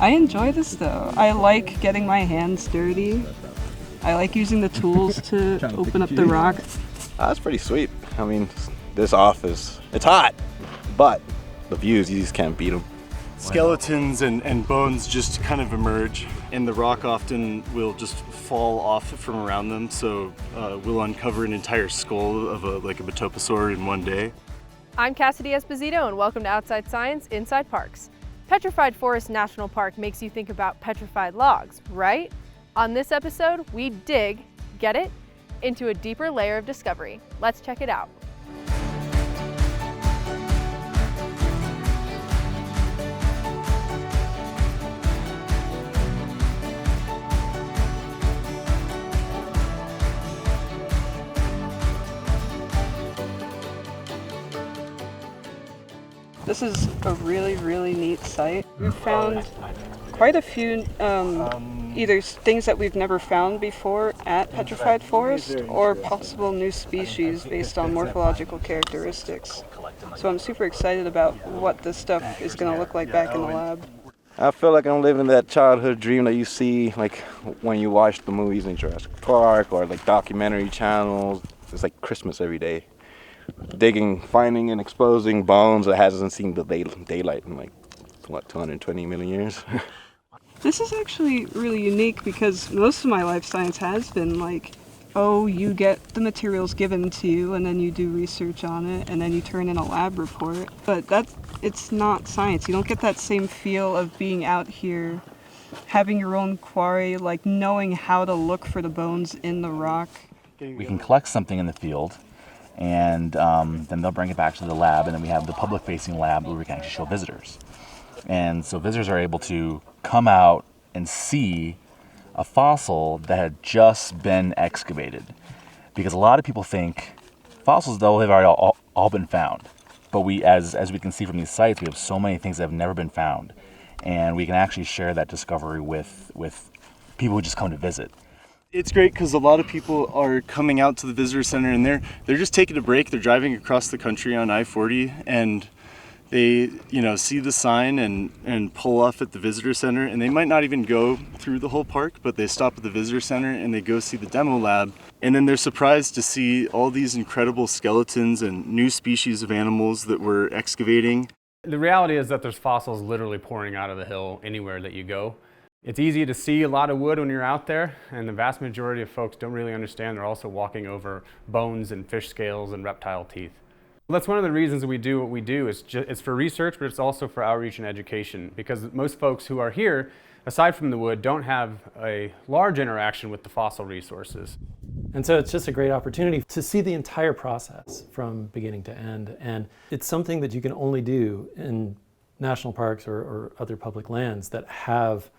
I enjoy this though. I like getting my hands dirty. I like using the tools to open up the rock. That's pretty sweet. I mean, this office, it's hot, but the views, you just can't beat them. Skeletons and bones just kind of emerge, and the rock often will just fall off from around them, so we'll uncover an entire skull of like a Metoposaur in one day. I'm Cassidy Esposito, and welcome to Outside Science Inside Parks. Petrified Forest National Park makes you think about petrified logs, right? On this episode, we dig, get it, into a deeper layer of discovery. Let's check it out. This is a really neat site. We've found quite a few either things that we've never found before at Petrified Forest or possible new species based on morphological characteristics. So I'm super excited about what this stuff is going to look like back in the lab. I feel like I'm living that childhood dream that you see like when you watch the movies in Jurassic Park or like documentary channels. It's like Christmas every day. Digging, finding and exposing bones that hasn't seen the daylight in like, what, 220 million years? This is actually really unique because most of my life science has been like, oh, you get the materials given to you and then you do research on it and then you turn in a lab report. But it's not science. You don't get that same feel of being out here, having your own quarry, like knowing how to look for the bones in the rock. We can collect something in the field, and then they'll bring it back to the lab, and then we have the public-facing lab where we can actually show visitors. And so visitors are able to come out and see a fossil that had just been excavated. Because a lot of people think fossils, though, they've already all been found. But we, as we can see from these sites, we have so many things that have never been found. And we can actually share that discovery with people who just come to visit. It's great because a lot of people are coming out to the visitor center and they're just taking a break. They're driving across the country on I-40 and they see the sign and pull off at the visitor center, and they might not even go through the whole park, but they stop at the visitor center and they go see the demo lab, and then they're surprised to see all these incredible skeletons and new species of animals that we're excavating. The reality is that there's fossils literally pouring out of the hill anywhere that you go. It's easy to see a lot of wood when you're out there, and the vast majority of folks don't really understand they're also walking over bones and fish scales and reptile teeth. Well, that's one of the reasons we do what we do. It's for research, but it's also for outreach and education, because most folks who are here, aside from the wood, don't have a large interaction with the fossil resources. And so it's just a great opportunity to see the entire process from beginning to end. And it's something that you can only do in national parks or other public lands that have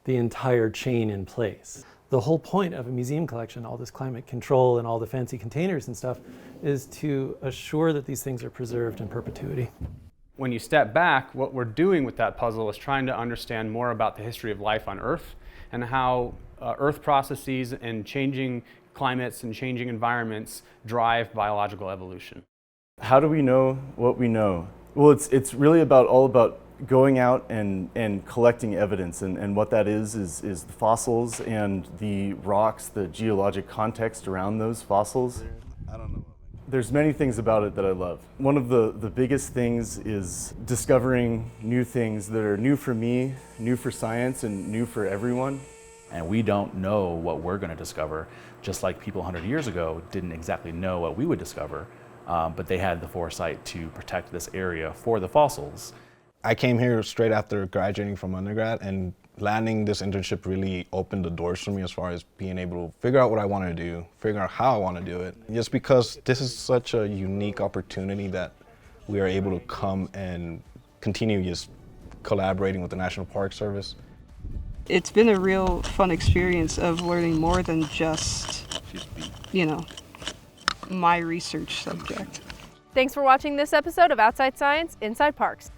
the entire chain in place. The whole point of a museum collection, all this climate control and all the fancy containers and stuff, is to assure that these things are preserved in perpetuity. When you step back, what we're doing with that puzzle is trying to understand more about the history of life on Earth and how Earth processes and changing climates and changing environments drive biological evolution. How do we know what we know? Well, it's really all about going out and collecting evidence, and what that is the fossils and the rocks, the geologic context around those fossils. I don't know. There's many things about it that I love. One of the biggest things is discovering new things that are new for me, new for science, and new for everyone. And we don't know what we're going to discover, just like people 100 years ago didn't exactly know what we would discover, but they had the foresight to protect this area for the fossils. I came here straight after graduating from undergrad, and landing this internship really opened the doors for me as far as being able to figure out what I want to do, figure out how I want to do it. Just because this is such a unique opportunity that we are able to come and continue just collaborating with the National Park Service. It's been a real fun experience of learning more than just, my research subject. Thanks for watching this episode of Outside Science Inside Parks.